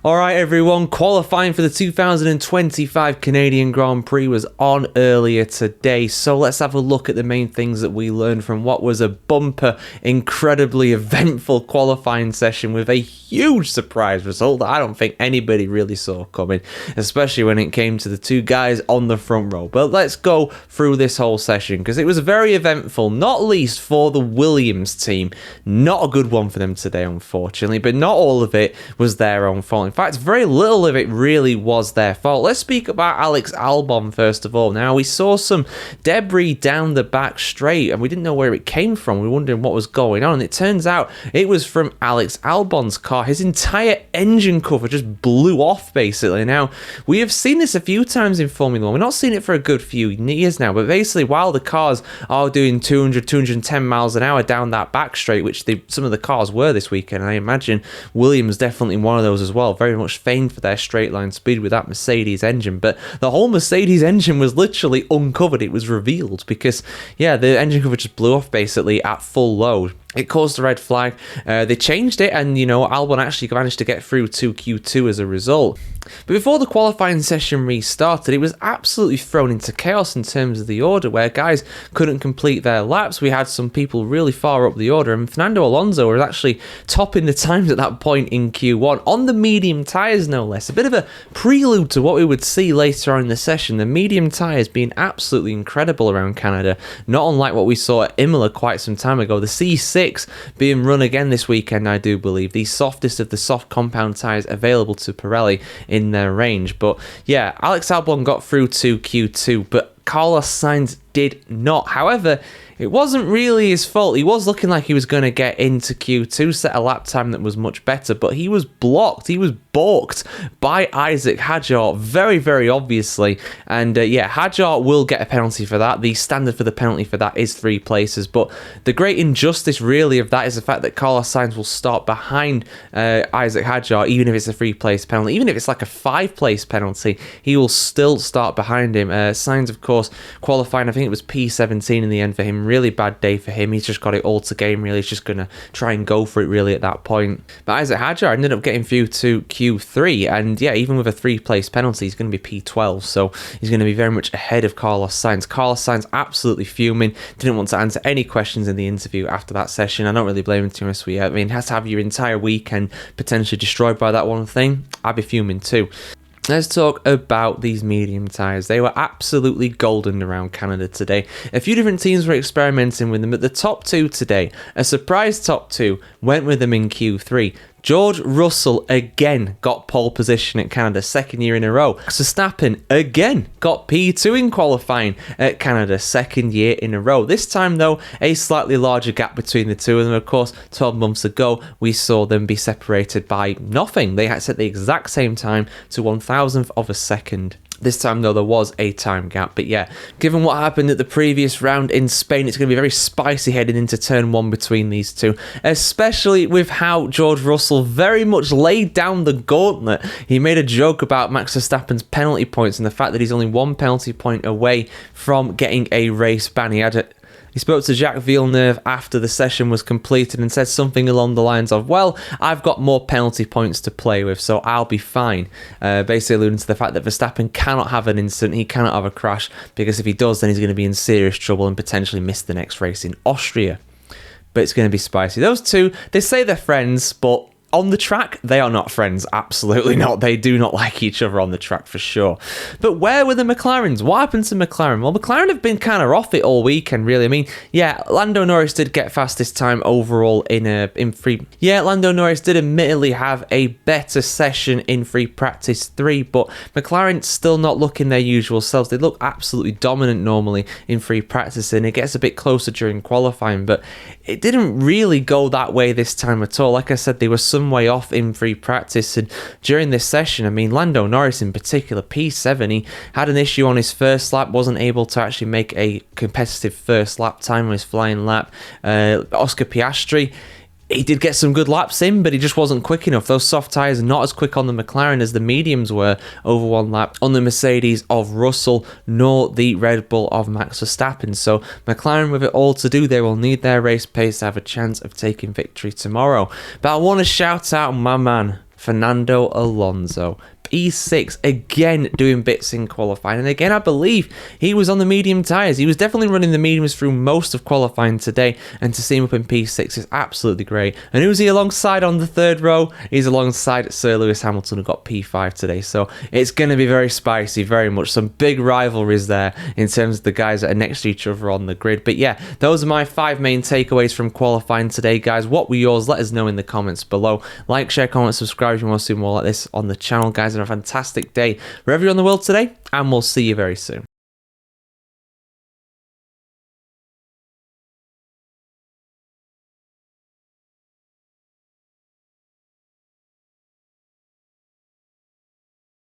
Alright everyone, qualifying for the 2025 Canadian Grand Prix was on earlier today, so let's have a look at the main things that we learned from what was a bumper, incredibly eventful qualifying session with a huge surprise result that I don't think anybody really saw coming, especially when it came to the two guys on the front row. But let's go through this whole session because it was very eventful, not least for the Williams team. Not a good one for them today, unfortunately, but not all of it was their own fault. In fact, very little of it really was their fault. Let's speak about Alex Albon first of all. Now, we saw some debris down the back straight and we didn't know where it came from. We were wondering what was going on, and it turns out it was from Alex Albon's car. His entire engine cover just blew off, basically. Now, we have seen this a few times in Formula 1. We're not seeing it for a good few years now, but basically, while the cars are doing 200, 210 miles an hour down that back straight, which some of the cars were this weekend, I imagine Williams definitely one of those as well, very much famed for their straight line speed with that Mercedes engine. But the whole Mercedes engine was literally uncovered. It was revealed because, yeah, the engine cover just blew off basically at full load. It caused a red flag. They changed it, and Albon actually managed to get through to Q2 as a result. But before the qualifying session restarted, it was absolutely thrown into chaos in terms of the order, where guys couldn't complete their laps. We had some people really far up the order, and Fernando Alonso was actually topping the times at that point in Q1 on the medium tyres, no less. A bit of a prelude to what we would see later on in the session. The medium tyres being absolutely incredible around Canada, not unlike what we saw at Imola quite some time ago. The C6 being run again this weekend, I do believe. The softest of the soft compound tyres available to Pirelli in their range. But yeah, Alex Albon got through to Q2, but Carlos Sainz did not. However, it wasn't really his fault. He was looking like he was going to get into Q2, set a lap time that was much better, but he was blocked. He was balked by Isaac Hadjar, very, very obviously. And yeah, Hadjar will get a penalty for that. The standard for the penalty for that is 3 places. But the great injustice really of that is the fact that Carlos Sainz will start behind Isaac Hadjar, even if it's a 3-place penalty. Even if it's like a 5-place penalty, he will still start behind him. Sainz, of course, qualifying, I think it was P17 in the end for him. Really bad day for him. He's just got it all to game, really. He's just going to try and go for it, really, at that point. But Isaac Hadjar ended up getting through to Q3, and yeah, even with a 3-place penalty, he's going to be P12, so he's going to be very much ahead of Carlos Sainz. Carlos Sainz absolutely fuming, didn't want to answer any questions in the interview after that session. I don't really blame him too much. I mean, has to have your entire weekend potentially destroyed by that one thing. I'd be fuming too. Let's talk about these medium tyres. They were absolutely golden around Canada today. A few different teams were experimenting with them, but the top 2 today, a surprise top 2, went with them in Q3. George Russell again got pole position at Canada, 2nd year in a row. Max Verstappen again got P2 in qualifying at Canada, 2nd year in a row. This time, though, a slightly larger gap between the two of them. Of course, 12 months ago, we saw them be separated by nothing. They had set the exact same time to 1,000th of a second. This time, though, there was a time gap. But yeah, given what happened at the previous round in Spain, it's going to be very spicy heading into turn 1 between these two, especially with how George Russell very much laid down the gauntlet. He made a joke about Max Verstappen's penalty points and the fact that he's only 1 penalty point away from getting a race ban. He spoke to Jacques Villeneuve after the session was completed and said something along the lines of, well, I've got more penalty points to play with, so I'll be fine. Basically alluding to the fact that Verstappen cannot have an incident, he cannot have a crash, because if he does, then he's going to be in serious trouble and potentially miss the next race in Austria. But it's going to be spicy. Those two, they say they're friends, but on the track, they are not friends. Absolutely not. They do not like each other on the track for sure. But where were the McLarens? What happened to McLaren? Well, McLaren have been kind of off it all weekend, really. I mean, yeah, Lando Norris did get fastest time overall in free. Yeah, Lando Norris did admittedly have a better session in free practice 3, but McLaren still not looking their usual selves. They look absolutely dominant normally in free practice, and it gets a bit closer during qualifying, but it didn't really go that way this time at all. Like I said, they were some way off in free practice, and during this session, I mean, Lando Norris in particular, P7, he had an issue on his first lap, wasn't able to actually make a competitive first lap time on his flying lap. Oscar Piastri, he did get some good laps in, but he just wasn't quick enough. Those soft tyres are not as quick on the McLaren as the mediums were over 1 lap on the Mercedes of Russell, nor the Red Bull of Max Verstappen. So McLaren, with it all to do, they will need their race pace to have a chance of taking victory tomorrow. But I want to shout out my man, Fernando Alonso. P6, again doing bits in qualifying, and again I believe he was on the medium tyres. He was definitely running the mediums through most of qualifying today, and to see him up in P6 is absolutely great. And who's he alongside on the third row? He's alongside Sir Lewis Hamilton, who got P5 today, so it's going to be very spicy, very much. Some big rivalries there in terms of the guys that are next to each other on the grid. But yeah, those are my 5 main takeaways from qualifying today, guys. What were yours? Let us know in the comments below. Like, share, comment, subscribe if you want to see more like this on the channel, guys. And a fantastic day wherever you're in the world today, and we'll see you very soon.